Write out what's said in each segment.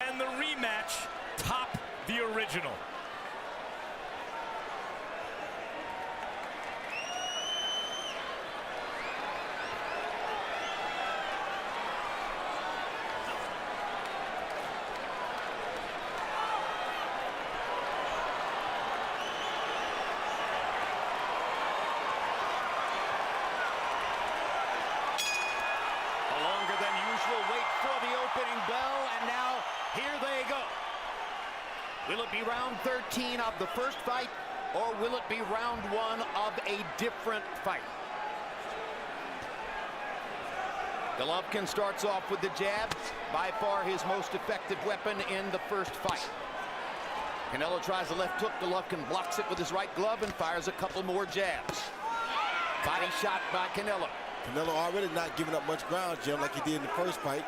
And the rematch top the original. Here they go. Will it be round 13 of the first fight, or will it be round 1 of a different fight? Golovkin starts off with the jab, by far his most effective weapon in the first fight. Canelo tries a left hook. Golovkin blocks it with his right glove and fires a couple more jabs. Body shot by Canelo. Canelo already not giving up much ground, Jim, like he did in the first fight.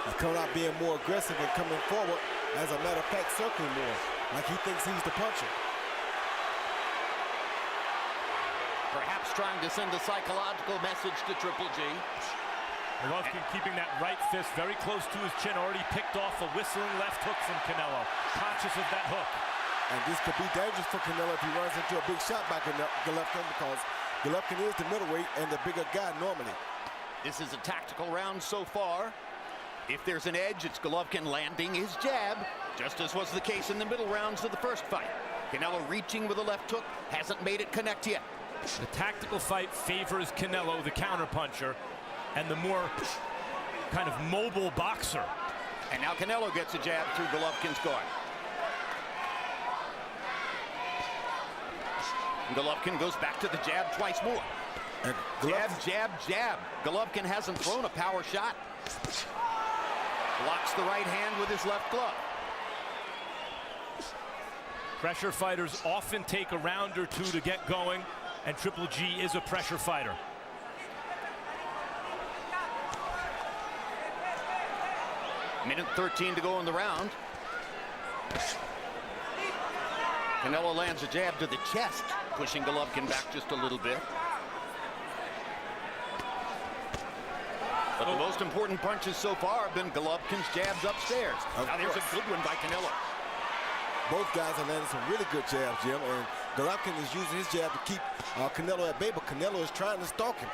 He's coming out being more aggressive and coming forward, as a matter of fact, circling more, like he thinks he's the puncher. Perhaps trying to send a psychological message to Triple G. Golovkin keeping that right fist very close to his chin, already picked off a whistling left hook from Canelo, conscious of that hook. And this could be dangerous for Canelo if he runs into a big shot by Golovkin, because Golovkin is the middleweight and the bigger guy normally. This is a tactical round so far. If there's an edge, it's Golovkin landing his jab, just as was the case in the middle rounds of the first fight. Canelo reaching with a left hook, hasn't made it connect yet. The tactical fight favors Canelo, the counterpuncher, and the more kind of mobile boxer. And now Canelo gets a jab through Golovkin's guard. Golovkin goes back to the jab twice more. Jab, jab, jab. Golovkin hasn't thrown a power shot. Blocks the right hand with his left glove. Pressure fighters often take a round or two to get going, and Triple G is a pressure fighter. Minute 13 to go in the round. Canelo lands a jab to the chest, pushing Golovkin back just a little bit. But the most important punches so far have been Golovkin's jabs upstairs. Now there's a good one by Canelo. Both guys are landing some really good jabs, Jim, and Golovkin is using his jab to keep Canelo at bay, but Canelo is trying to stalk him.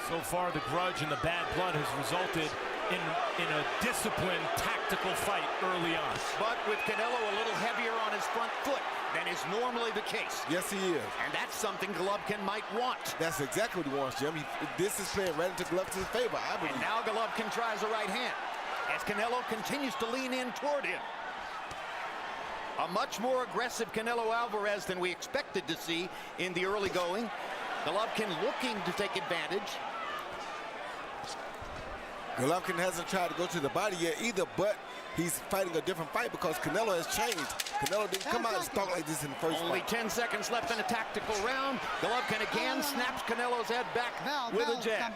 So far, the grudge and the bad blood has resulted in a disciplined, tactical fight early on. But with Canelo a little heavier on his front foot than is normally the case. Yes, he is. And that's something Golovkin might want. That's exactly what he wants, Jim. This is playing right into Golovkin's favor, I believe. And now Golovkin tries a right hand as Canelo continues to lean in toward him. A much more aggressive Canelo Alvarez than we expected to see in the early going. Golovkin looking to take advantage. Golovkin hasn't tried to go to the body yet either, but he's fighting a different fight because Canelo has changed. Canelo didn't come out and stalk like this in the first Only fight. 10 seconds left in a tactical round. Golovkin again snaps Canelo's head back with a jab.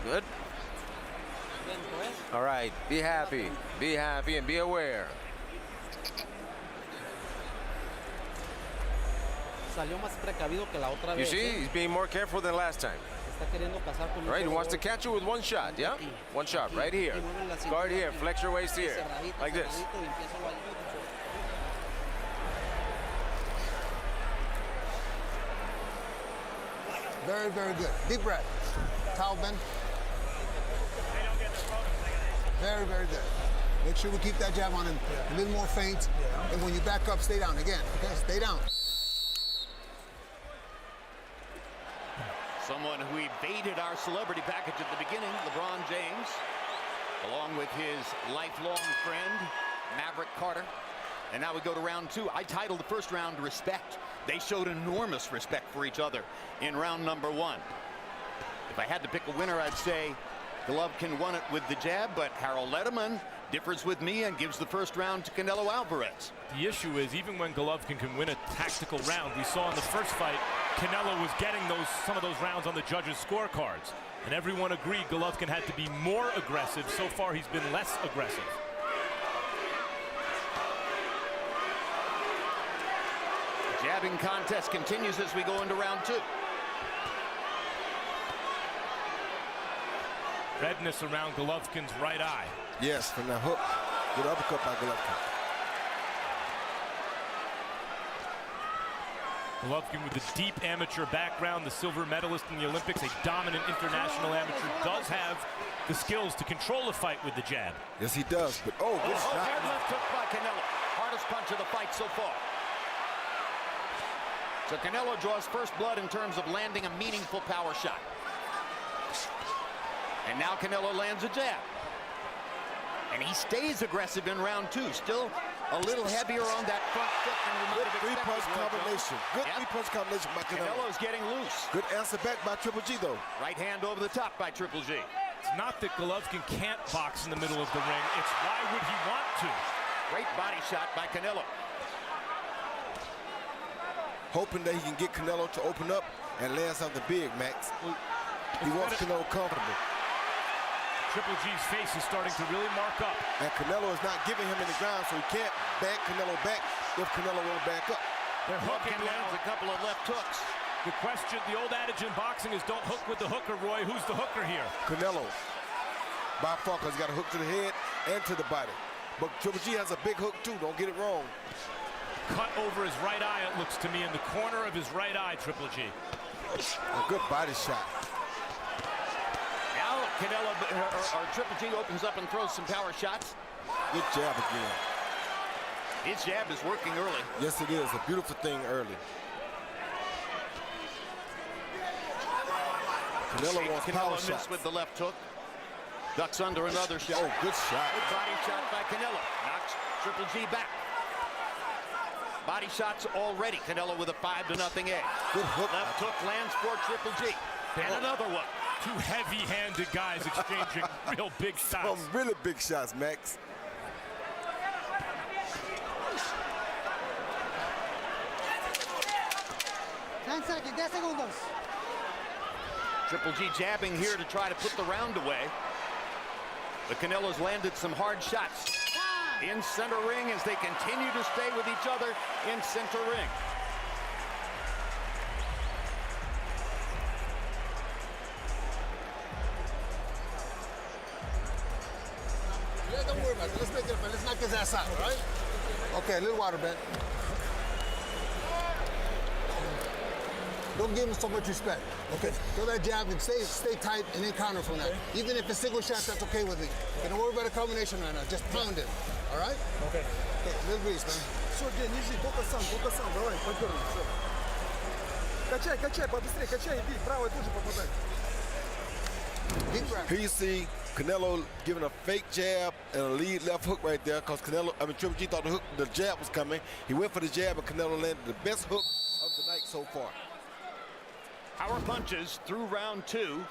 Good. All right, be happy, and be aware. You see, he's being more careful than last time. All right, he wants to catch you with one shot, yeah? One shot, right here. Guard here, flex your waist here, like this. Very, very good. Deep breath. Towel bend. Very, very good. Make sure we keep that jab on him. A little more faint. And when you back up, stay down again. Okay, stay down. Someone who evaded our celebrity package at the beginning, LeBron James, along with his lifelong friend, Maverick Carter. And now we go to round 2. I titled the first round Respect. They showed enormous respect for each other in round number 1. If I had to pick a winner, I'd say Golovkin won it with the jab, but Harold Letterman differs with me and gives the first round to Canelo Alvarez. The issue is, even when Golovkin can win a tactical round, we saw in the first fight, Canelo was getting some of those rounds on the judges' scorecards. And everyone agreed Golovkin had to be more aggressive. So far, he's been less aggressive. Jabbing contest continues as we go into round 2. Redness around Golovkin's right eye. Yes, from that hook. Good uppercut by Golovkin. Golovkin with a deep amateur background, the silver medalist in the Olympics, a dominant international amateur, does have the skills to control a fight with the jab. Yes, he does. But oh, good shot. Overhead left hook by Canelo. Hardest punch of the fight so far. So Canelo draws first blood in terms of landing a meaningful power shot. And now Canelo lands a jab. And he stays aggressive in round 2. Still a little heavier on that front foot than we might have expected. Three-punch combination. Good three-punch combination by Canelo. Canelo's getting loose. Good answer back by Triple G, though. Right hand over the top by Triple G. It's not that Golovkin can't box in the middle of the ring. It's why would he want to? Great body shot by Canelo. Hoping that he can get Canelo to open up and land something big, Max. He wants Canelo comfortable. Triple G's face is starting to really mark up. And Canelo is not giving him any ground, so he can't back Canelo back if Canelo won't back up. They're hooking lands now. a couple of left hooks. The question, the old adage in boxing is don't hook with the hooker, Roy. Who's the hooker here? Canelo. By far, because he's got a hook to the head and to the body. But Triple G has a big hook, too. Don't get it wrong. Cut over his right eye, it looks to me, in the corner of his right eye, Triple G. A good body shot. Now Canelo, or Triple G opens up and throws some power shots. Good jab again. His jab is working early. Yes, it is. A beautiful thing early. Canelo wants power shots. With the left hook. Ducks under another shot. Oh, good shot. Good body shot by Canelo. Knocks Triple G back. Body shots already. Canelo with a 5-0 edge. Good hook. Left hook lands for Triple G. And another one. Two heavy-handed guys exchanging real big shots. Some really big shots, Max. 10 segundos. Triple G jabbing here to try to put the round away. But Canelo's landed some hard shots in center ring as they continue to stay with each other in center ring. Yeah, don't worry about it. Let's make it fun. Let's knock his ass out, all right? Okay, a little water, Ben. Don't give him so much respect. Okay, throw that jab and stay tight and then counter from that. Even if it's single shots, that's okay with me. Okay, don't worry about a combination right now. Just pound it. All right? Okay. Okay, little breeze, man. Все, Дэн, ниже, только сам, давай, поддерживай, все. Качай, побыстрее, качай и бей, правой тоже попадай. Deep breath. Here you see Canelo giving a fake jab and a lead left hook right there because Triple G thought the jab was coming. He went for the jab and Canelo landed the best hook of the night so far. Power punches through round 2.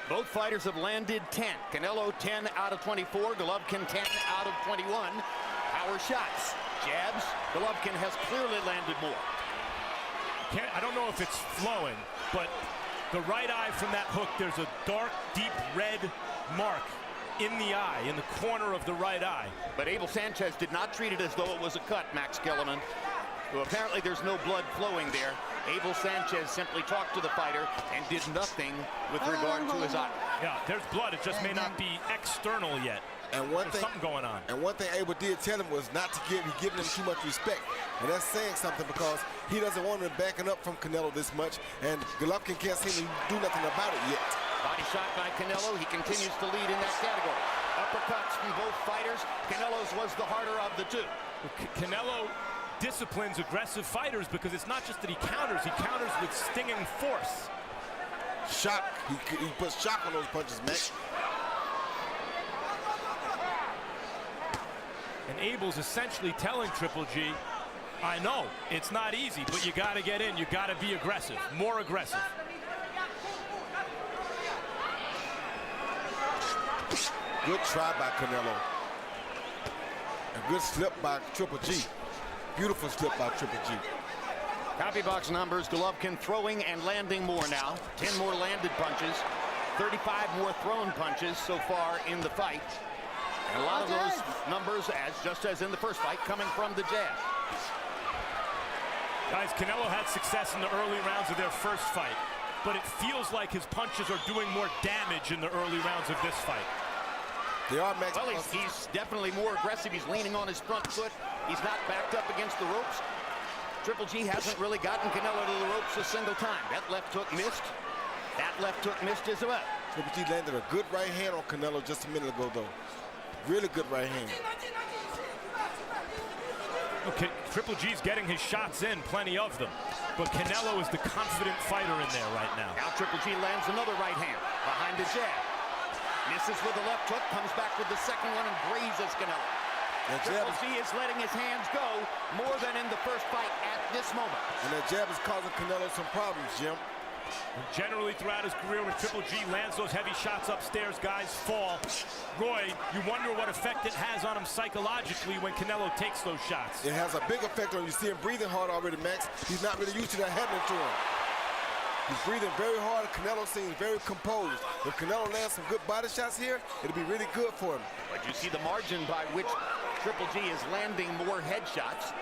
Both fighters have landed 10. Canelo 10 out of 24. Golovkin 10 out of 21. Power shots. Jabs. Golovkin has clearly landed more. I don't know if it's flowing, but the right eye from that hook, there's a dark, deep red mark in the eye, in the corner of the right eye. But Abel Sanchez did not treat it as though it was a cut, Max Kellerman. So apparently there's no blood flowing there. Abel Sanchez simply talked to the fighter and did nothing with regard to his eye. Yeah, there's blood. It just may not be external yet. And There's something going on. And one thing Abel did tell him was not to give him too much respect. And that's saying something because he doesn't want him backing up from Canelo this much. And Golovkin can't seem to do nothing about it yet. Body shot by Canelo. He continues to lead in that category. Uppercuts from both fighters. Canelo's was the harder of the two. Canelo disciplines aggressive fighters because it's not just that he counters with stinging force. Shock. He puts shock on those punches, man. And Abel's essentially telling Triple G, I know it's not easy, but you got to get in. You got to be aggressive, more aggressive. Good try by Canelo. A good slip by Triple G. Beautiful slip by Triple G. Copy box numbers, Golovkin throwing and landing more now. 10 more landed punches, 35 more thrown punches so far in the fight. And a lot of those numbers, just as in the first fight, coming from the jab. Guys, Canelo had success in the early rounds of their first fight, but it feels like his punches are doing more damage in the early rounds of this fight. They are Max. Well, he's definitely more aggressive. He's leaning on his front foot. He's not backed up against the ropes. Triple G hasn't really gotten Canelo to the ropes a single time. That left hook missed. That left hook missed as well. Triple G landed a good right hand on Canelo just a minute ago, though. Really good right hand. Okay, Triple G's getting his shots in, plenty of them. But Canelo is the confident fighter in there right now. Now Triple G lands another right hand behind the jab. Misses with the left hook, comes back with the second one and grazes Canelo. Triple G is letting his hands go more than in the first fight at this moment. And that jab is causing Canelo some problems, Jim. And generally throughout his career, when Triple G lands those heavy shots upstairs, guys fall. Roy, you wonder what effect it has on him psychologically when Canelo takes those shots. It has a big effect on you. See him breathing hard already, Max. He's not really used to that happening to him. He's breathing very hard. Canelo seems very composed. If Canelo lands some good body shots here, it'll be really good for him. But you see the margin by which Triple G is landing more headshots.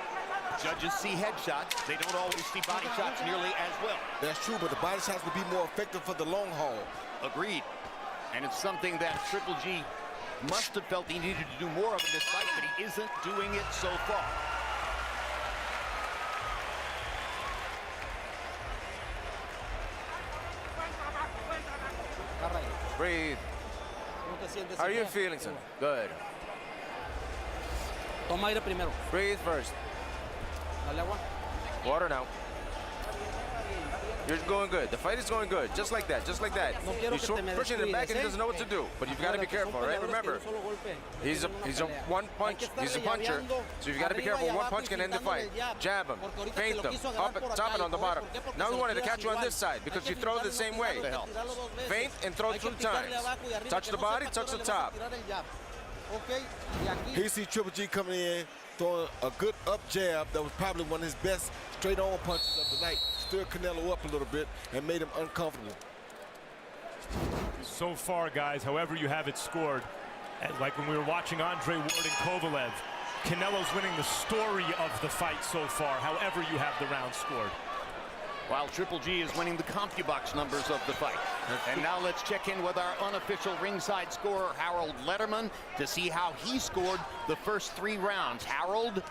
Judges see headshots. They don't always see body shots nearly as well. That's true, but the body shots will be more effective for the long haul. Agreed. And it's something that Triple G must have felt he needed to do more of in this fight, but he isn't doing it so far. Breathe. How are you feeling, son? Good. Toma aire primero. Breathe first. Dale agua. Water now. You're going good. The fight is going good. Just like that. Just like that. He's pushing it back and he doesn't know what to do. But you've got to be careful, right? Remember, he's a one punch. He's a puncher. So you've got to be careful. One punch can end the fight. Jab him. Feint him. Up and top and on the bottom. Now we wanted to catch you on this side because you throw the same way. Feint and throw 2 times. Touch the body, touch the top. He sees Triple G coming in, throwing a good up jab that was probably one of his best straight-on punches of the night. Stirred Canelo up a little bit and made him uncomfortable. So far, guys, however you have it scored, like when we were watching Andre Ward and Kovalev, Canelo's winning the story of the fight so far, however you have the round scored. While Triple G is winning the CompuBox numbers of the fight. And now let's check in with our unofficial ringside scorer, Harold Letterman, to see how he scored the first 3 rounds. Harold?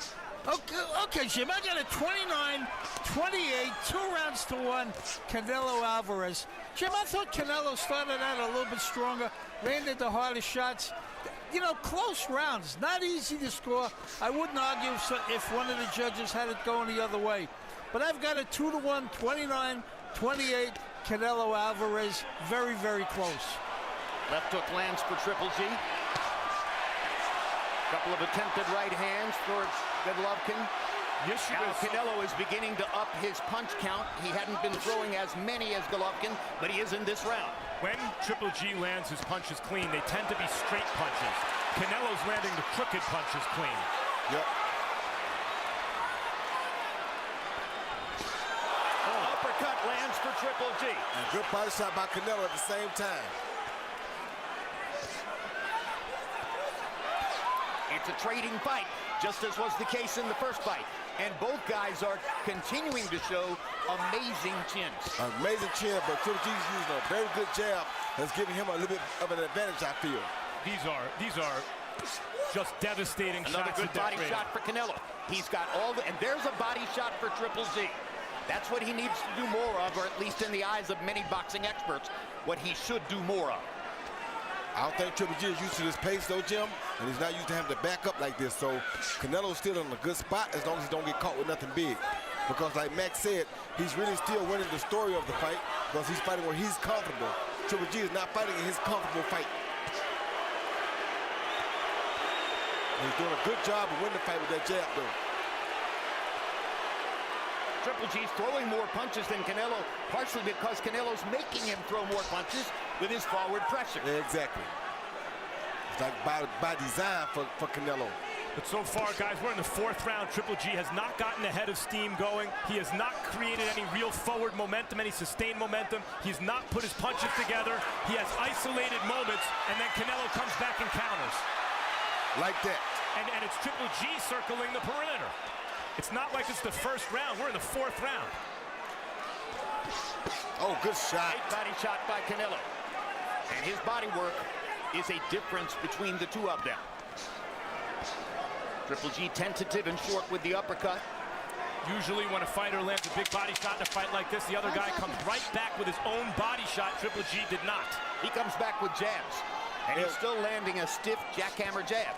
Okay, Jim, I got a 29-28, 2 rounds to 1, Canelo Alvarez. Jim, I thought Canelo started out a little bit stronger, landed the hardest shots. You know, close rounds, not easy to score. I wouldn't argue if one of the judges had it going the other way. But I've got a 2-1, 29-28, Canelo Alvarez, very, very close. Left hook lands for Triple G. Couple of attempted right hands for Golovkin. Now Canelo is beginning to up his punch count. He hadn't been throwing as many as Golovkin, but he is in this round. When Triple G lands his punches clean, they tend to be straight punches. Canelo's landing the crooked punches clean. Yep. Uppercut lands for Triple G. And good body shot by Canelo at the same time. It's a trading fight, just as was the case in the first fight. And both guys are continuing to show amazing chins. Amazing chin, but Triple G's using a very good jab that's giving him a little bit of an advantage, I feel. These are just devastating shots. Another good body shot for Canelo. He's got all the, and there's a body shot for Triple G. That's what he needs to do more of, or at least in the eyes of many boxing experts, what he should do more of. I don't think Triple G is used to this pace, though, Jim, and he's not used to having to back up like this. So Canelo's still in a good spot as long as he don't get caught with nothing big. Because like Max said, he's really still winning the story of the fight because he's fighting where he's comfortable. Triple G is not fighting in his comfortable fight. And he's doing a good job of winning the fight with that jab, though. Triple G's throwing more punches than Canelo, partially because Canelo's making him throw more punches with his forward pressure. Yeah, exactly. It's like by design for Canelo. But so far, guys, we're in the 4th round. Triple G has not gotten ahead of steam going. He has not created any real forward momentum, any sustained momentum. He's not put his punches together. He has isolated moments, and then Canelo comes back and counters. Like that. And it's Triple G circling the perimeter. It's not like it's the first round. We're in the fourth round. Oh, good shot. Great body shot by Canelo. And his body work is a difference between the two of them. Triple G tentative and short with the uppercut. Usually when a fighter lands a big body shot in a fight like this, the other guy comes right back with his own body shot. Triple G did not. He comes back with jabs. And he's still landing a stiff jackhammer jab.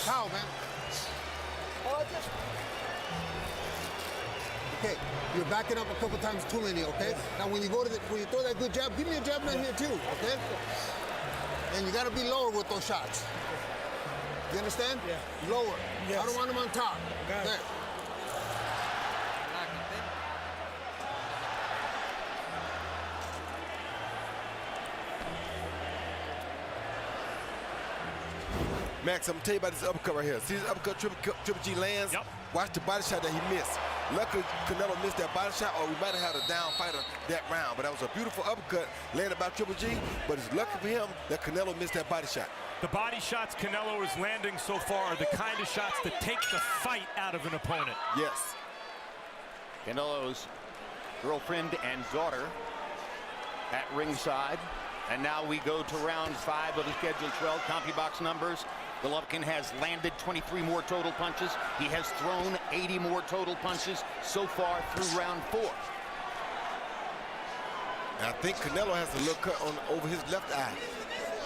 How, man? Okay, you're backing up a couple times too many, okay? Now when you go to when you throw that good jab, give me a jab right here too, okay? And you gotta be lower with those shots. You understand? Yeah. Lower. Yes. I don't want them on top. Got it. There. Max, I'm gonna tell you about this uppercut right here. See this uppercut Triple G lands? Yep. Watch the body shot that he missed. Luckily, Canelo missed that body shot, or we might have had a down fighter that round. But that was a beautiful uppercut landed by Triple G, but it's lucky for him that Canelo missed that body shot. The body shots Canelo is landing so far are the kind of shots that take the fight out of an opponent. Yes. Canelo's girlfriend and daughter at ringside. And now we go to round 5 of the scheduled 12 CompuBox numbers. Golovkin has landed 23 more total punches. He has thrown 80 more total punches so far through round 4. And I think Canelo has a little cut over his left eye.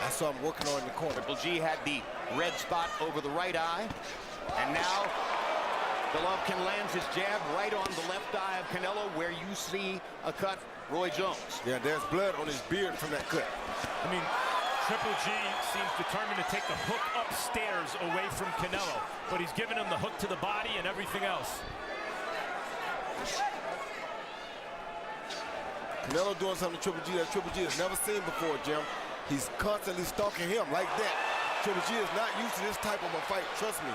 I saw him working on in the corner. Triple G had the red spot over the right eye. And now Golovkin lands his jab right on the left eye of Canelo, where you see a cut, Roy Jones. Yeah, there's blood on his beard from that cut. I mean, Triple G seems determined to take the hook upstairs away from Canelo, but he's given him the hook to the body and everything else. Canelo doing something to Triple G that Triple G has never seen before, Jim. He's constantly stalking him like that. Triple G is not used to this type of a fight, trust me.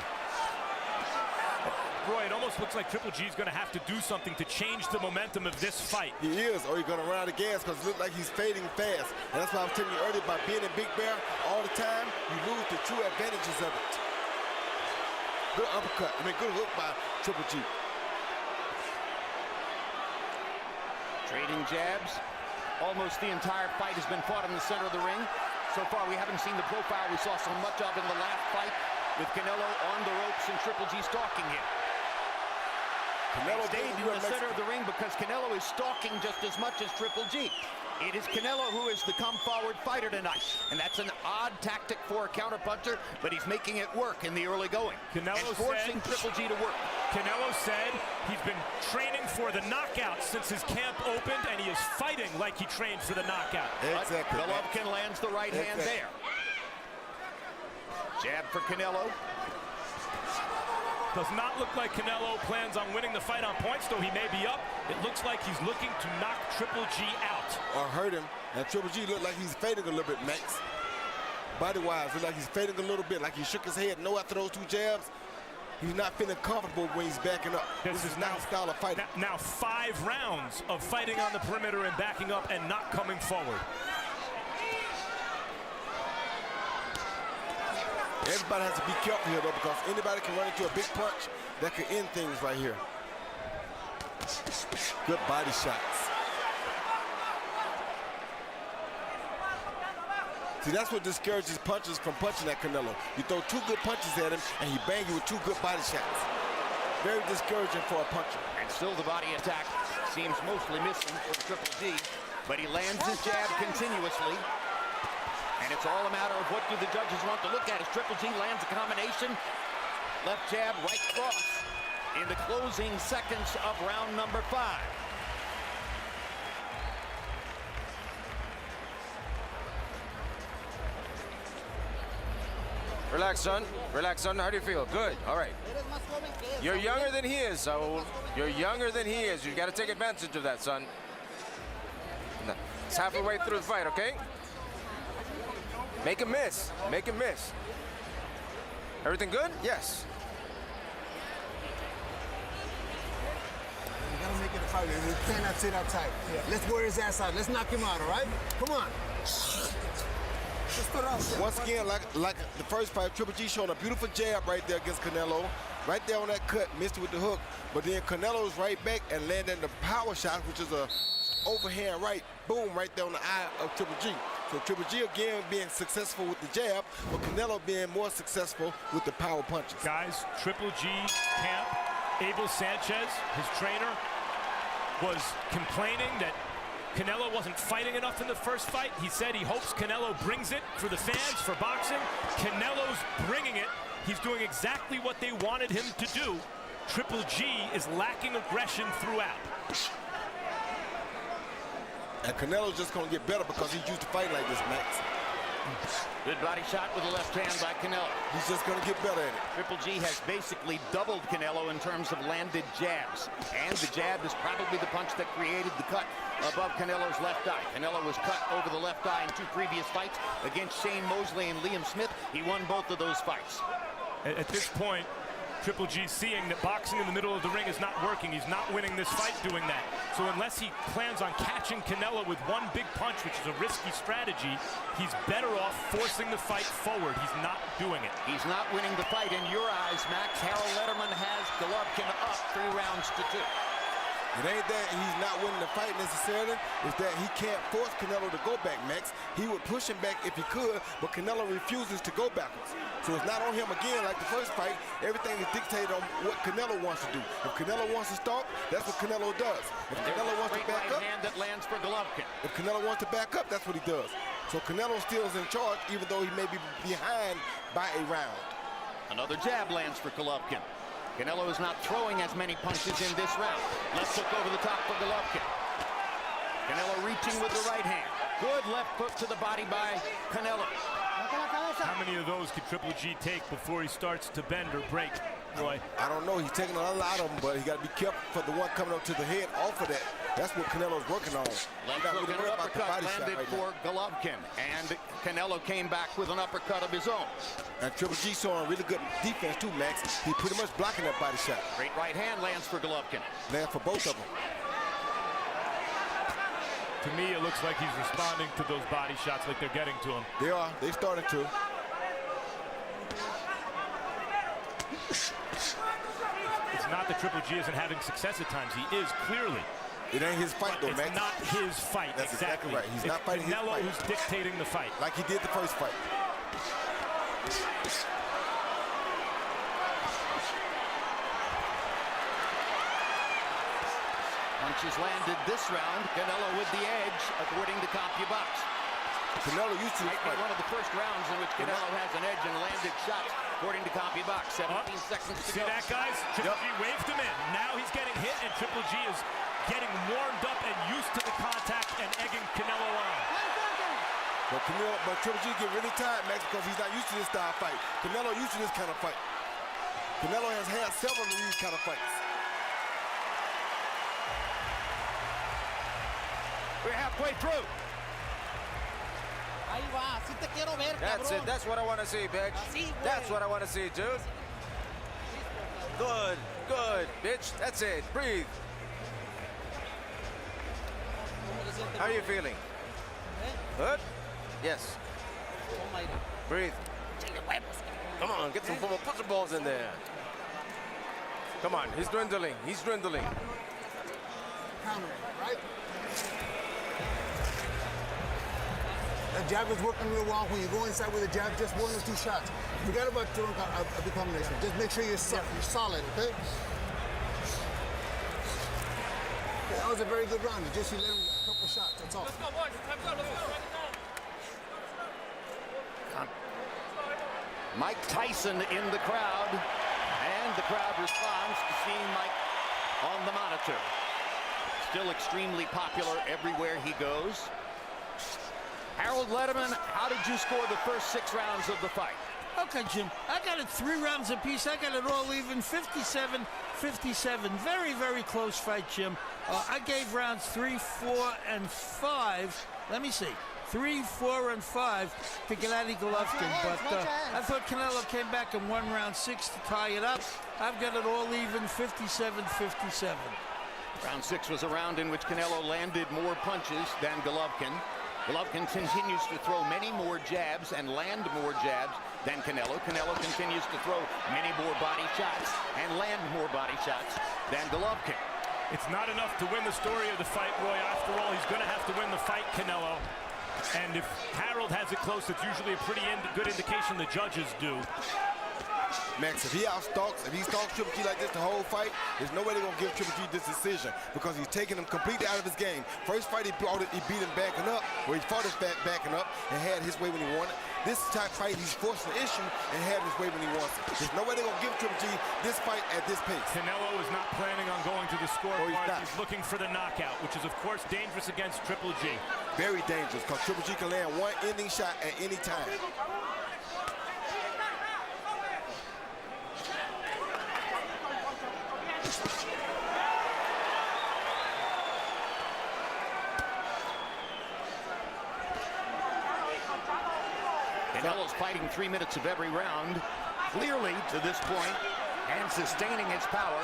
Roy, it almost looks like Triple G is going to have to do something to change the momentum of this fight. He is, or he's going to run out of gas because it looks like he's fading fast. And that's why I was telling you earlier about being in Big Bear all the time, you lose the true advantages of it. Good uppercut, good hook by Triple G. Trading jabs. Almost the entire fight has been fought in the center of the ring. So far, we haven't seen the profile we saw so much of in the last fight, with Canelo on the ropes and Triple G stalking him. Canelo stayed in the center of the ring because Canelo is stalking just as much as Triple G. It is Canelo who is the come-forward fighter tonight, and that's an odd tactic for a counterpuncher, but he's making it work in the early going. Canelo and forcing Triple G to work. Canelo said he's been training for the knockout since his camp opened, and he is fighting like he trained for the knockout. Exactly. Golovkin lands the right hand there. Jab for Canelo. Does not look like Canelo plans on winning the fight on points, though he may be up. It looks like he's looking to knock Triple G out. Or hurt him. And Triple G looked like he's fading a little bit, Max. Body-wise, looked like he's fading a little bit, like he shook his head no after those 2 jabs. He's not feeling comfortable when he's backing up. This is not his style of fighting. Now 5 rounds of fighting on the perimeter and backing up and not coming forward. Everybody has to be careful here, though, because anybody can run into a big punch that could end things right here. Good body shots. See, that's what discourages punchers from punching at Canelo. You throw 2 good punches at him, and he bang you with 2 good body shots. Very discouraging for a puncher. And still the body attack seems mostly missing for Triple G, but he lands his jab continuously. And it's all a matter of what do the judges want to look at as Triple G lands a combination. Left jab, right cross in the closing seconds of round number 5. Relax, son. Relax, son. How do you feel? Good. All right. You're younger than he is, so you're younger than he is. You got to take advantage of that, son. It's halfway through the fight, okay? Make him miss. Make him miss. Everything good? Yes. hard. We cannot sit outside. Yeah. Let's wear his ass out. Let's knock him out, all right? Come on. Once again, like the first fight, Triple G showing a beautiful jab right there against Canelo. Right there on that cut, missed it with the hook. But then Canelo's right back and landing the power shot, which is a overhand right, boom, right there on the eye of Triple G. So Triple G again being successful with the jab, but Canelo being more successful with the power punches. Guys, Triple G camp, Abel Sanchez, his trainer, was complaining that Canelo wasn't fighting enough in the first fight. He said he hopes Canelo brings it for the fans, for boxing. Canelo's bringing it. He's doing exactly what they wanted him to do. Triple G is lacking aggression throughout. And Canelo's just going to get better because he's used to fighting like this, Max. Good body shot with the left hand by Canelo. He's just going to get better at it. Triple G has basically doubled Canelo in terms of landed jabs. And the jab is probably the punch that created the cut above Canelo's left eye. Canelo was cut over the left eye in 2 previous fights against Shane Mosley and Liam Smith. He won both of those fights. At this point, Triple G seeing that boxing in the middle of the ring is not working. He's not winning this fight doing that. So unless he plans on catching Canelo with one big punch, which is a risky strategy, he's better off forcing the fight forward. He's not doing it. He's not winning the fight in your eyes, Max. Harold Letterman has Golovkin up 3 rounds to 2. It ain't that he's not winning the fight necessarily. It's that he can't force Canelo to go back, Max. He would push him back if he could, but Canelo refuses to go backwards. So it's not on him again like the first fight. Everything is dictated on what Canelo wants to do. If Canelo wants to stalk, that's what Canelo does. If Canelo wants to back up, hand that lands for Golovkin. If Canelo wants to back up, that's what he does. So Canelo still is in charge, even though he may be behind by a round. Another jab lands for Golovkin. Canelo is not throwing as many punches in this round. Left hook over the top for Golovkin. Canelo reaching with the right hand. Good left hook to the body by Canelo. How many of those could Triple G take before he starts to bend or break, Roy? I don't know. He's taking a lot of them, but he got to be careful for the one coming up to the head off of that. That's what Canelo's working on. Left hook and an uppercut landed for Golovkin. And Canelo came back with an uppercut of his own. And Triple G showing really good defense too, Max. He pretty much blocking that body shot. Great right hand lands for Golovkin. Lands for both of them. To me, it looks like he's responding to those body shots like they're getting to him. They are. They started to. It's not that Triple G isn't having success at times. He is, clearly. It ain't his fight, though, Max. It's not his fight. That's exactly right. He's not fighting his fight. Canelo who's dictating the fight. Like he did the first fight. Punches landed this round. Canelo with the edge, according to CompuBox. Canelo used to fight. One of the first rounds in which Canelo has an edge and landed shots, according to CompuBox. 17 seconds to go. See that, guys? Triple G waved him in. Now he's getting hit, and Triple G is getting warmed up and used to the contact and egging Canelo on. But Triple G get really tired, Max, because he's not used to this style fight. Canelo used to this kind of fight. Canelo has had several of these kind of fights. We're halfway through. Ahí va, así te quiero ver, That's cabrón. it. That's what I want to see, bitch. Así, güey. That's what I want to see, dude. Good, good, bitch. That's it. Breathe. How are you feeling? Good? Yes. Breathe. Come on, get some put some balls in there. Come on, he's dwindling. He's dwindling. Counter, right? That jab is working real well. When you go inside with a jab, just 1 or 2 shots. Forget about throwing a big combination. Just make sure you're solid, okay? That was a very good round. You just let him a couple shots, that's all. Let's go, boys. Let's go. Mike Tyson in the crowd, and the crowd responds to seeing Mike on the monitor. Still extremely popular everywhere he goes. Harold Letterman, how did you score the first 6 rounds of the fight? Okay, Jim, I got it 3 rounds apiece. I got it all even, 57-57. Very, very close fight, Jim. I gave rounds 3, 4, and 5. Let me see. 3, 4, and 5 to Gennady Golovkin. But I thought Canelo came back and won round 6 to tie it up. I've got it all even, 57-57. Round 6 was a round in which Canelo landed more punches than Golovkin. Golovkin continues to throw many more jabs and land more jabs than Canelo. Canelo continues to throw many more body shots and land more body shots than Golovkin. It's not enough to win the story of the fight, Roy. After all, he's going to have to win the fight, Canelo. And if Harold has it close, it's usually a pretty good indication the judges do. Max, if he stalks Triple G like this the whole fight, there's no way they're going to give Triple G this decision because he's taking him completely out of his game. First fight, he beat him backing up, where he fought his backing up and had his way when he wanted. This type fight, he's forced an issue and had his way when he wants it. There's no way they're going to give Triple G this fight at this pace. Canelo is not planning on going to the scorecard. He's looking for the knockout, which is, of course, dangerous against Triple G. Very dangerous because Triple G can land one ending shot at any time. Canelo's fighting 3 minutes of every round, clearly to this point, and sustaining its power.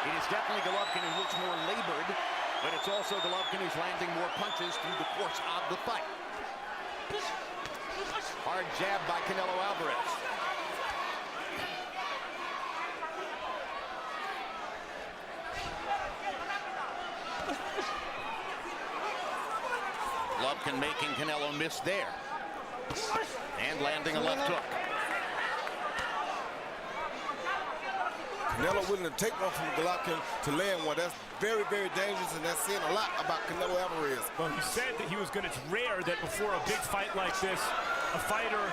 It is definitely Golovkin who looks more labored, but it's also Golovkin who's landing more punches through the course of the fight. Hard jab by Canelo Alvarez. Golovkin making Canelo miss there. And landing a left hook. Canelo willing to take one from Golovkin to land one. That's very, very dangerous, and that's saying a lot about Canelo Alvarez. Well, he said that it's rare that before a big fight like this, a fighter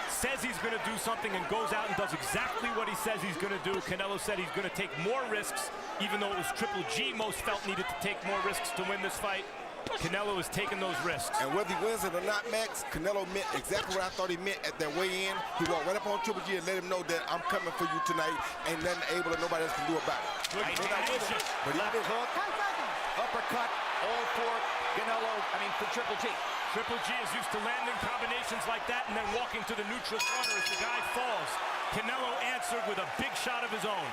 says he's going to do something and goes out and does exactly what he says he's going to do. Canelo said he's going to take more risks, even though it was Triple G most felt needed to take more risks to win this fight. Canelo is taking those risks. And whether he wins it or not, Max, Canelo meant exactly what I thought he meant at that weigh-in. He walked right up on Triple G and let him know that I'm coming for you tonight. Ain't nothing able that nobody else can do about it. Right hand, but left hook, uppercut, all for Canelo, for Triple G. Triple G is used to landing combinations like that and then walking to the neutral corner as the guy falls. Canelo answered with a big shot of his own.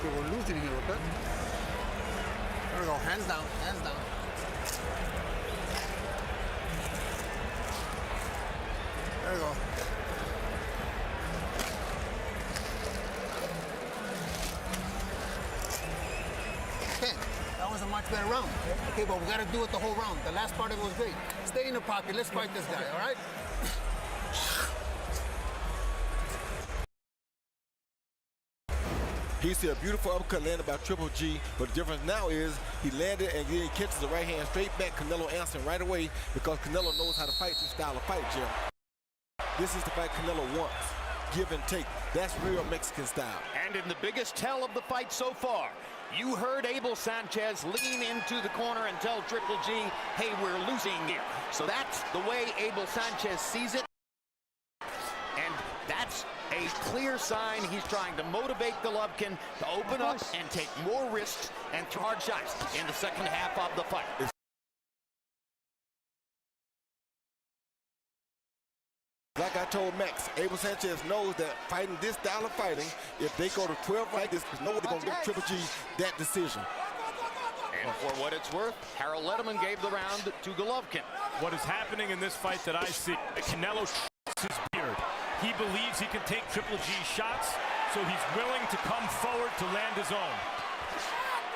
We're losing here, okay? There we go, hands down, hands down. There we go. Okay, that was a much better round. Okay, but we gotta do it the whole round. The last part of it was great. Stay in the pocket, let's fight this guy, all right? He see a beautiful uppercut landed by Triple G, but the difference now is he landed and then he catches the right hand straight back. Canelo answering right away because Canelo knows how to fight this style of fight, Jim. This is the fight Canelo wants. Give and take. That's real Mexican style. And in the biggest tell of the fight so far, you heard Abel Sanchez lean into the corner and tell Triple G, hey, we're losing here. So that's the way Abel Sanchez sees it. And that's a clear sign he's trying to motivate Golovkin to open up and take more risks and throw hard shots in the second half of the fight. Like I told Max, Abel Sanchez knows that fighting this style of fighting, if they go to 12 like this, there's nobody going to give Triple G that decision. And for what it's worth, Harold Letterman gave the round to Golovkin. What is happening in this fight that I see, Canelo trusts his beard. He believes he can take Triple G's shots, so he's willing to come forward to land his own.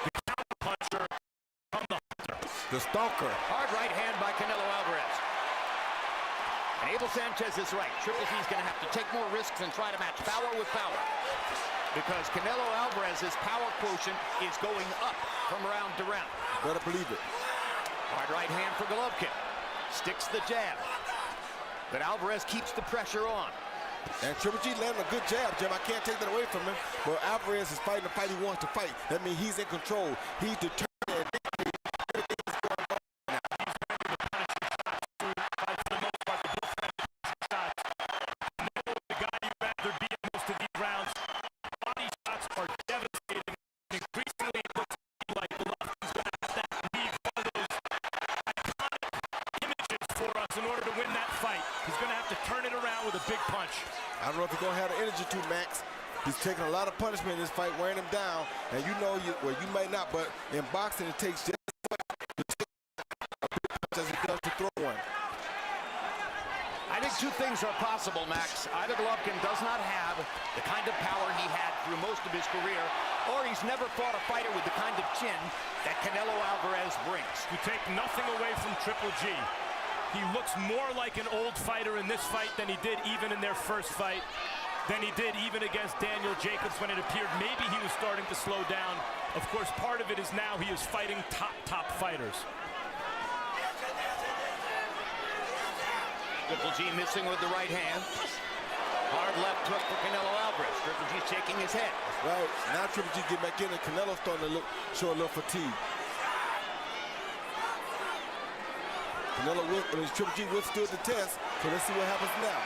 The counter puncher from the hunter. The stalker. Hard right hand by Canelo Alvarez. And Abel Sanchez is right. Triple G's going to have to take more risks and try to match power with power. Because Canelo Alvarez's power quotient is going up from round to round. Better believe it. Hard right hand for Golovkin. Sticks the jab. But Alvarez keeps the pressure on. And Triple G landed a good jab, Jim. I can't take that away from him. But Alvarez is fighting the fight he wants to fight. That means he's in control. He's determined. Everything is going on now. The guy you'd rather be in most of these rounds. Body shots are devastating. Increasingly, it looks like Golovkin's going to with a big punch. I don't know if he's going to have the energy to, Max. He's taking a lot of punishment in this fight, wearing him down. And you know, you might not, but in boxing, it takes just as much to take a big punch as it does to throw one. I think two things are possible, Max. Either Golovkin does not have the kind of power he had through most of his career, or he's never fought a fighter with the kind of chin that Canelo Alvarez brings. You take nothing away from Triple G. He looks more like an old fighter in this fight than he did even in their first fight, than he did even against Daniel Jacobs when it appeared maybe he was starting to slow down. Of course, part of it is now he is fighting top fighters. Triple G missing with the right hand. Hard left hook for Canelo Alvarez. Triple G shaking his head. Right, now Triple G get back in and Canelo's starting to show a little fatigue. Triple G withstood the test, so let's see what happens now.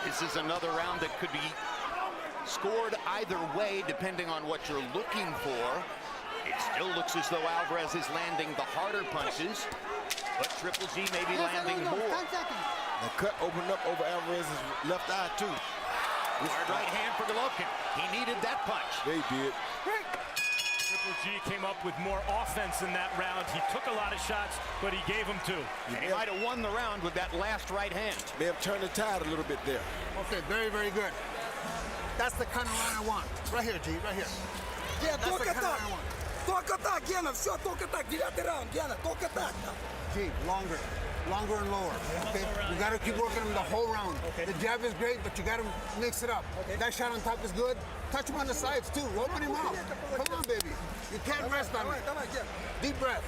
This is another round that could be scored either way, depending on what you're looking for. It still looks as though Alvarez is landing the harder punches, but Triple G may be landing more. The cut opened up over Alvarez's left eye, too. Hard right hand for Golovkin. He needed that punch. They did. Triple G came up with more offense in that round. He took a lot of shots, but he gave them two. And he might have won the round with that last right hand. May have turned the tide a little bit there. Okay, very, very good. That's the kind of round I want. Right here, G, right here. Yeah, That's the kind of round I want. Talk attack, Gana. Все, talk attack. Get out around, Gana. Talk attack. G, longer and lower. Okay, you got to keep working him the whole round. The jab is great, but you got to mix it up. That shot on top is good. Touch him on the sides too. Open him up. Come on, baby. You can't rest on me. Deep breath.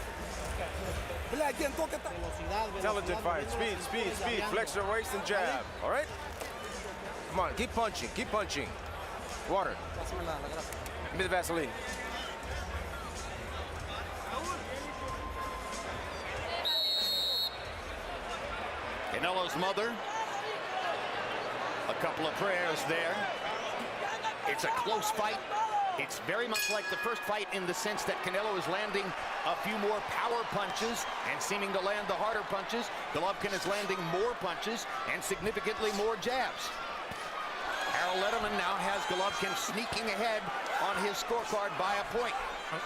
Intelligent fight. Speed. Flex your waist and jab. All right? Come on, keep punching. Water. Give me the Vaseline. Canelo's mother. A couple of prayers there. It's a close fight. It's very much like the first fight in the sense that Canelo is landing a few more power punches and seeming to land the harder punches. Golovkin is landing more punches and significantly more jabs. Harold Letterman now has Golovkin sneaking ahead on his scorecard by a point.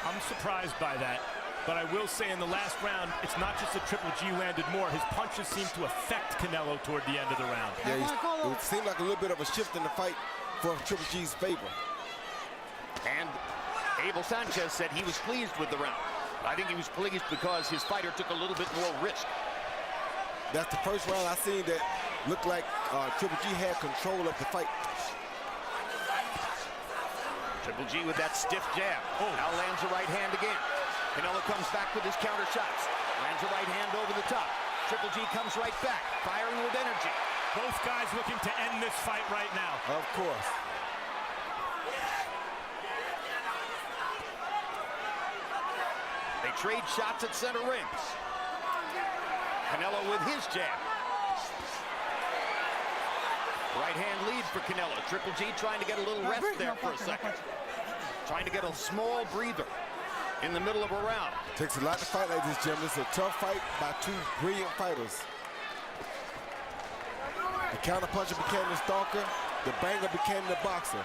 I'm surprised by that. But I will say in the last round, it's not just that Triple G landed more. His punches seemed to affect Canelo toward the end of the round. Yeah, it seemed like a little bit of a shift in the fight for Triple G's favor. And Abel Sanchez said he was pleased with the round. I think he was pleased because his fighter took a little bit more risk. That's the first round I seen that looked like Triple G had control of the fight. Triple G with that stiff jab. Now lands a right hand again. Canelo comes back with his counter shots. Lands a right hand over the top. Triple G comes right back, firing with energy. Both guys looking to end this fight right now. Of course. They trade shots at center rings. Canelo with his jab. Right hand lead for Canelo. Triple G trying to get a little rest there for a second. Trying to get a small breather in the middle of a round. Takes a lot to fight like this, Jim. It's a tough fight by two brilliant fighters. The counterpuncher became the stalker. The banger became the boxer.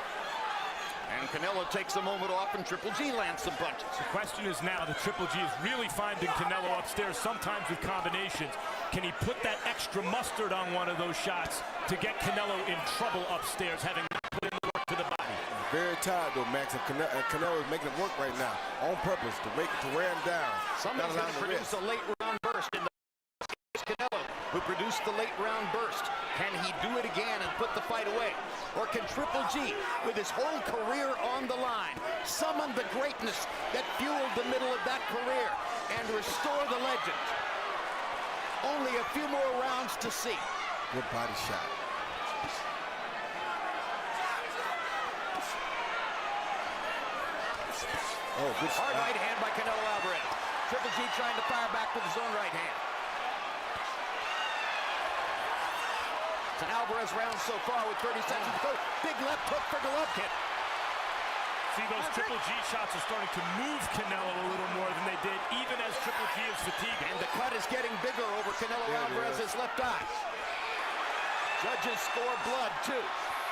And Canelo takes a moment off and Triple G lands some punches. The question is now that Triple G is really finding Canelo upstairs, sometimes with combinations. Can he put that extra mustard on one of those shots to get Canelo in trouble upstairs, having not put in the work to the body? Very tired though, Max, and Canelo is making it work right now on purpose to wear him down. Somebody's going to produce a late round burst in the Canelo, who produced the late round burst. Can he do it again and put the fight away? Or can Triple G, with his whole career on the line, summon the greatness that fueled the middle of that career and restore the legend? Only a few more rounds to see. Good body shot. Oh, good shot. Hard right hand by Canelo Alvarez. Triple G trying to fire back with his own right hand. It's an Alvarez round so far with 30 seconds to go. Big left hook for Golovkin. See, those Triple G shots are starting to move Canelo a little more than they did, even as Triple G is fatiguing. And the cut is getting bigger over Canelo Alvarez's left eye. Judges score blood, too.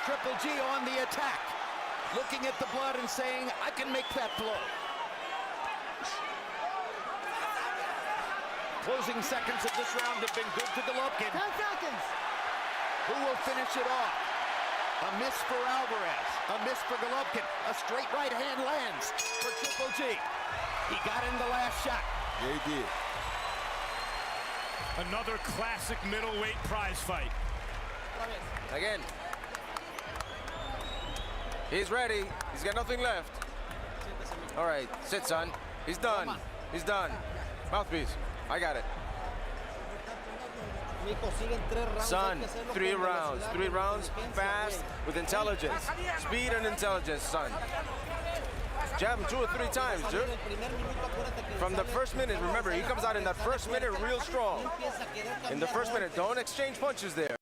Triple G on the attack, looking at the blood and saying, I can make that blow. Closing seconds of this round have been good to Golovkin. 10 seconds. Who will finish it off? A miss for Alvarez, a miss for Golovkin. A straight right hand lands for Triple G. He got in the last shot. Yeah, he did. Another classic middleweight prize fight. Again. He's ready. He's got nothing left. All right, sit, son. He's done. He's done. Mouthpiece. I got it. Son, 3 rounds. 3 rounds, fast, with intelligence. Speed and intelligence, son. Jab him 2 or 3 times, dude. From the first minute, remember, he comes out in that first minute real strong. In the first minute, don't exchange punches there.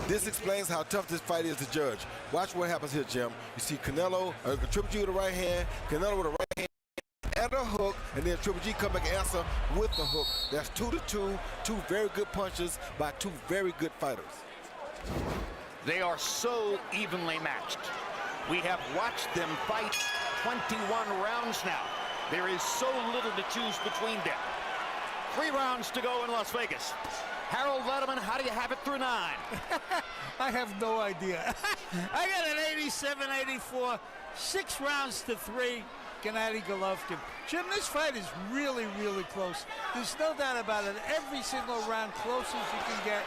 This explains how tough this fight is to judge. Watch what happens here, Jim. You see Canelo, Triple G with the right hand, Canelo with the right hand, and a hook, and then Triple G come back and answer with the hook. That's 2-2, 2 very good punches by 2 very good fighters. They are so evenly matched. We have watched them fight 21 rounds now. There is so little to choose between them. 3 rounds to go in Las Vegas. Harold Letterman, how do you have it through 9? I have no idea. I got an 87-84, 6 rounds to 3. Gennady Golovkin. Jim, this fight is really, really close. There's no doubt about it. Every single round, close as you can get.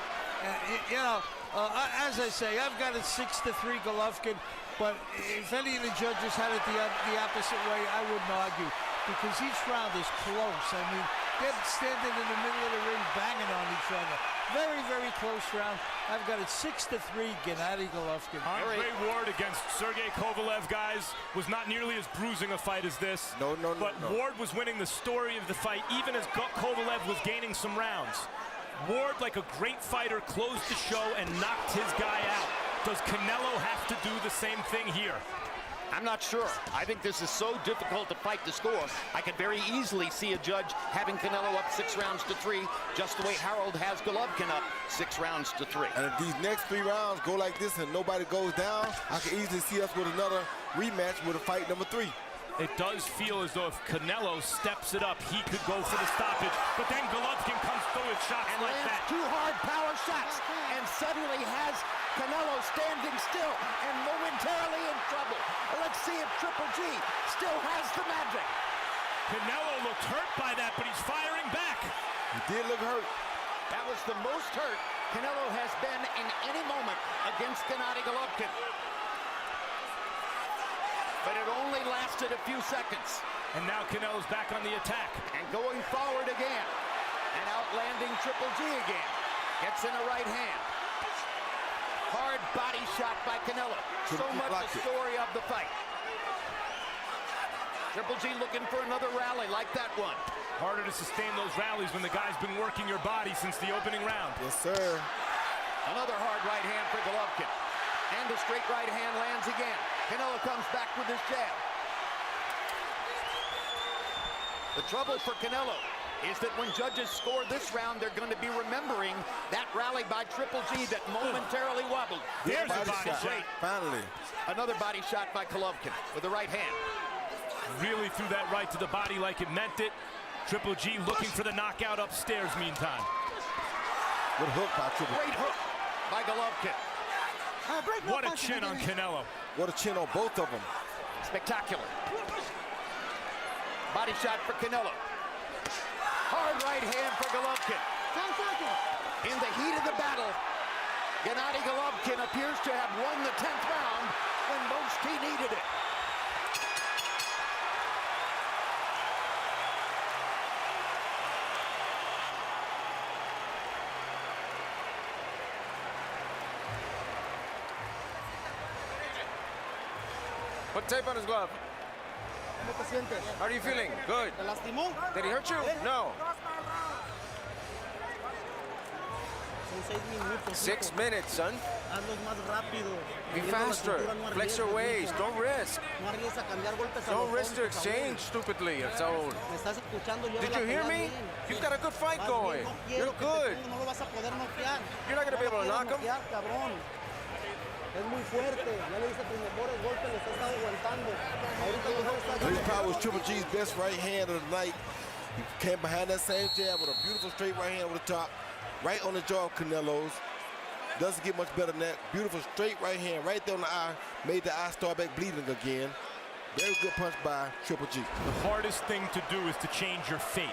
As I say, I've got it 6-3 Golovkin. But if any of the judges had it the opposite way, I wouldn't argue, because each round is close. I mean, they're standing in the middle of the ring, banging on each other. Very, very close round. I've got it 6-3, Gennady Golovkin. Andre Ward against Sergey Kovalev, guys, was not nearly as bruising a fight as this. No. But Ward was winning the story of the fight, even as Kovalev was gaining some rounds. Ward, like a great fighter, closed the show and knocked his guy out. Does Canelo have to do the same thing here? I'm not sure. I think this is so difficult to fight to score. I could very easily see a judge having Canelo up 6 rounds to 3, just the way Harold has Golovkin up 6 rounds to 3. And if these next 3 rounds go like this and nobody goes down, I can easily see us with another rematch with a fight number 3. It does feel as though if Canelo steps it up, he could go for the stoppage. But then Golovkin comes through with shots and like lands that. 2 hard power shots, and suddenly has Canelo standing still and momentarily in trouble. Let's see if Triple G still has the magic. Canelo looked hurt by that, but he's firing back. He did look hurt. That was the most hurt Canelo has been in any moment against Gennady Golovkin. But it only lasted a few seconds. And now Canelo's back on the attack. And going forward again. And outlanding Triple G again. Gets in a right hand. Hard body shot by Canelo. So much the story of the fight. Triple G looking for another rally like that one. Harder to sustain those rallies when the guy's been working your body since the opening round. Yes, sir. Another hard right hand for Golovkin. And a straight right hand lands again. Canelo comes back with his jab. The trouble for Canelo is that when judges score this round, they're going to be remembering that rally by Triple G that momentarily wobbled. There's a body shot. Finally. Another body shot by Golovkin with the right hand. Really threw that right to the body like it meant it. Triple G looking for the knockout upstairs meantime. Good hook by Triple G. Great hook by Golovkin. What a chin on Canelo. What a chin on both of them. Spectacular. Body shot for Canelo. Hard right hand for Golovkin. In the heat of the battle, Gennady Golovkin appears to have won the 10th round when most he needed it. Put tape on his glove. How are you feeling? Good. Did he hurt you? No. Son 6 minutos. 6 minutes, son. Hazlos más rápido. Be Moviendo la faster. cintura, no Flex your arriesgues, waist. mijo. Don't risk. No arriesgues a cambiar golpes a Don't lo risk to tonto, exchange cabrón. stupidly. So, Me estás escuchando, lleva did la you hear pelea me? bien. You've got a good fight Vas going. bien, no quiero You're que te good. ponga, no lo vas a poder noquear. You're not going to be able to knock him. Noquear, cabrón. Es muy fuerte. Ya le diste tus mejores golpes, los has estado aguantando. Ahorita mejor estás His dando power was golpes. Triple G's best right hand of the night. He came behind that same jab with a beautiful straight right hand over the top, right on the jaw of Canelo's. Doesn't get much better than that. Beautiful straight right hand right there on the eye. Made the eye start back bleeding again. Very good punch by Triple G. The hardest thing to do is to change your fate.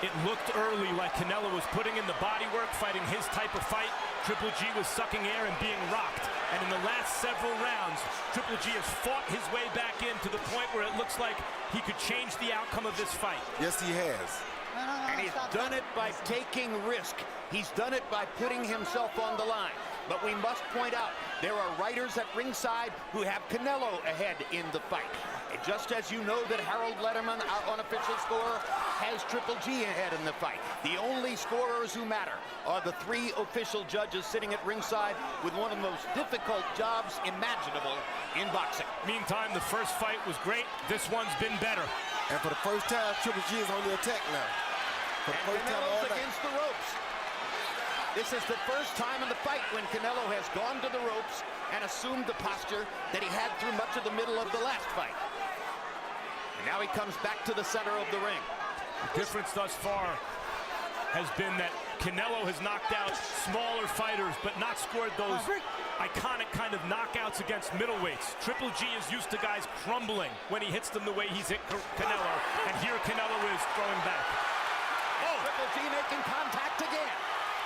It looked early like Canelo was putting in the body work, fighting his type of fight. Triple G was sucking air and being rocked. And in the last several rounds, Triple G has fought his way back in to the point where it looks like he could change the outcome of this fight. Yes, he has. And he's done it by taking risk. He's done it by putting himself on the line. But we must point out, there are writers at ringside who have Canelo ahead in the fight. And just as you know that Harold Letterman, our unofficial scorer, has Triple G ahead in the fight. The only scorers who matter are the 3 official judges sitting at ringside with one of the most difficult jobs imaginable in boxing. Meantime, the first fight was great. This one's been better. And for the first time, Triple G is on the attack now. For the And first time all Canelo's night. against the ropes. This is the first time in the fight when Canelo has gone to the ropes and assumed the posture that he had through much of the middle of the last fight. And now he comes back to the center of the ring. The difference thus far has been that Canelo has knocked out smaller fighters, but not scored those iconic kind of knockouts against middleweights. Triple G is used to guys crumbling when he hits them the way he's hit Canelo, and here Canelo is throwing back. Oh! Triple G making contact again.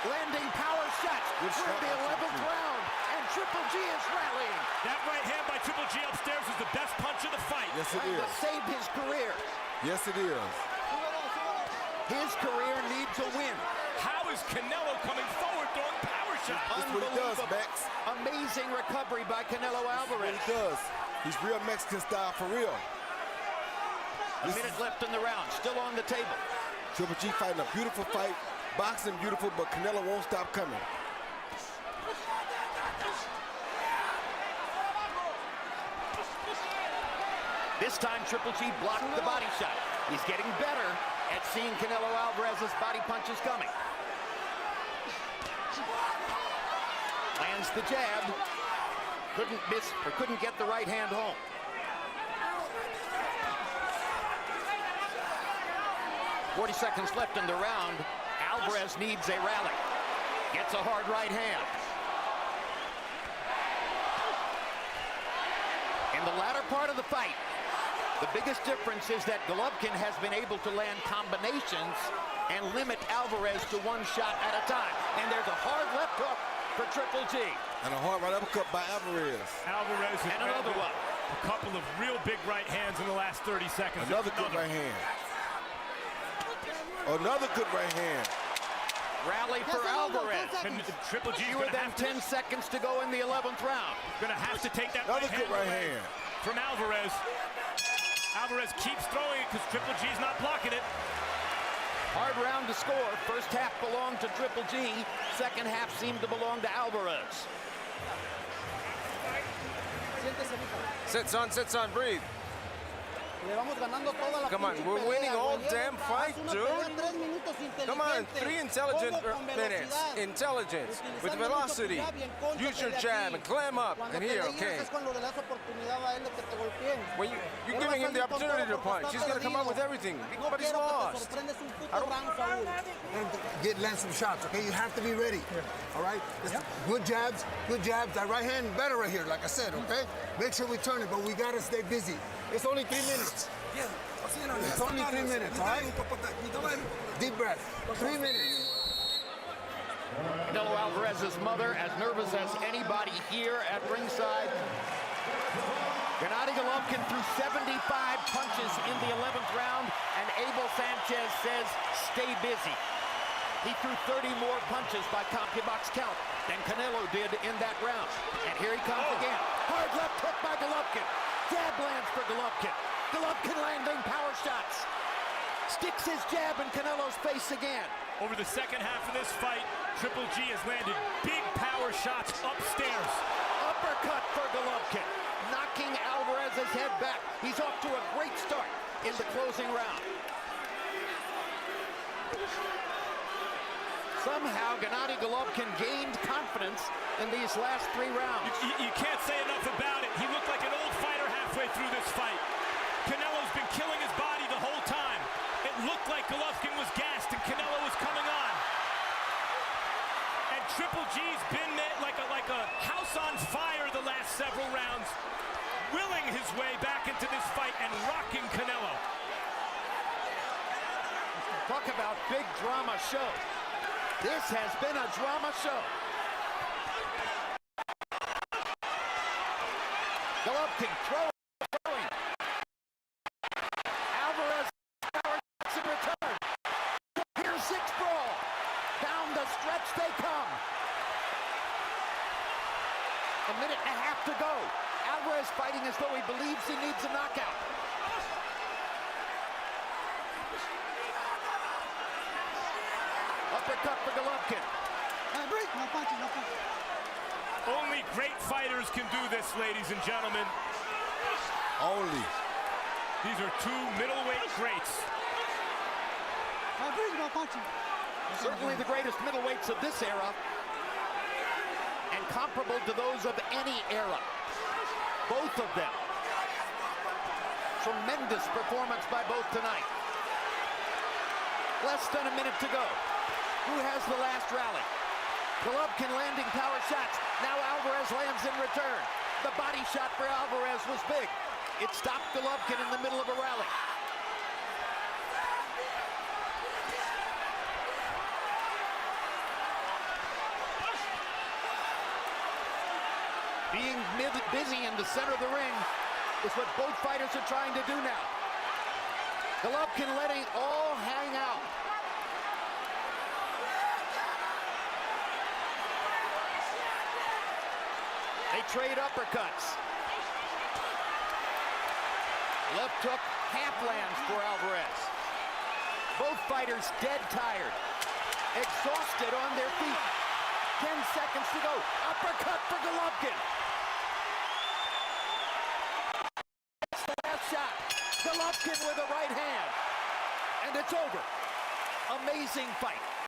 Landing power shots Good for shot the by 11th Triple G. round. And Triple G is rallying. That right hand by Triple G upstairs was the best punch of the fight. Yes, it Trying to is. save his career. Yes, it is. His career needs a win. How is Canelo coming forward throwing power shots? That's what he does, Unbelievable. Max. Amazing recovery by Canelo That's what Alvarez. he does. He's real Mexican style for real. A minute left in the round, still on the table. Triple G fighting a beautiful fight. Boxing beautiful, but Canelo won't stop coming. This time, Triple G blocked the body shot. He's getting better at seeing Canelo Alvarez's body punches coming. Lands the jab. Couldn't miss, or couldn't get the right hand home. "40 seconds left in the round. Alvarez needs a rally. Gets a hard right hand. In the latter part of the fight, the biggest difference is that Golovkin has been able to land combinations and limit Alvarez to one shot at a time. And there's a hard left hook for Triple G. And a hard right uppercut by Alvarez. Alvarez has And another landed one. a couple of real big right hands in the last 30 seconds. Another good right hand. Another good right hand. Rally for Alvarez. And Triple G is Fewer going to than have to 10 seconds to go in the 11th round. take that Another right good hand right away hand. from Alvarez. Alvarez keeps throwing it because Triple G's not blocking it. Hard round to score. First half belonged to Triple G. Second half seemed to belong to Alvarez. Sit, son, breathe. Le vamos ganando toda la Come on, pinche we're pelea, winning all güey. damn fight, Haz una dude. pelea 3 minutos Come on, inteligente. 3 intelligent Ponlo con minutes. velocidad. Intelligence, with Utilizando velocity. mucho tu jab y en contra, Use your pelea jab aquí. and clam up. Cuando And here, te okay. es cuando le das oportunidad a él de que te golpeen. When you're No giving vas him the a ir con opportunity todo to porque punch, estás he's going to come up with perdido. everything. No But he's quiero que te lost. sorprendes un puto round, Saúl. Get land some shots, okay? You have to be ready. All right? Good jabs, good jabs. That right hand better right here, like I said, okay? Make sure we turn it, but we gotta stay busy. It's only 3 minutes. It's only 3 minutes, all right? Deep breath. 3 minutes. Canelo Alvarez's mother, as nervous as anybody here at ringside. Gennady Golovkin threw 75 punches in the 11th round, and Abel Sanchez says, stay busy. He threw 30 more punches by CompuBox count than Canelo did in that round. And here he comes again. Hard left hook by Golovkin. Jab lands for Golovkin. Golovkin landing power shots. Sticks his jab in Canelo's face again. Over the second half of this fight, Triple G has landed big power shots upstairs. Uppercut for Golovkin, knocking Alvarez's head back. He's off to a great start in the closing round. Somehow, Gennady Golovkin gained confidence in these last 3 rounds. You can't say enough about it. He looked like an old fighter halfway through this fight. Canelo's been killing his body the whole time. It looked like Golovkin was gassed and Canelo was coming on. And Triple G's been like a house on fire the last several rounds, willing his way back into this fight and rocking Canelo. Talk about big drama show. This has been a drama show. Golovkin throwing. Alvarez power in return. Here's 6 brawl. Down the stretch they come. A minute and a half to go. Alvarez fighting as though he believes he needs a knockout. Uppercut for Golovkin. No punches, no punches. Only great fighters can do this, ladies and gentlemen. Only. These are 2 middleweight greats. No punches. Certainly the greatest middleweights of this era, and comparable to those of any era. Both of them. Tremendous performance by both tonight. Less than a minute to go. Who has the last rally? Golovkin landing power shots. Now Alvarez lands in return. The body shot for Alvarez was big. It stopped Golovkin in the middle of a rally. Being busy in the center of the ring is what both fighters are trying to do now. Golovkin letting all hang out. They trade uppercuts. Left hook half lands for Alvarez. Both fighters dead tired, exhausted on their feet. 10 seconds to go. Uppercut for Golovkin. That's the last shot. Golovkin with a right hand. And it's over. Amazing fight.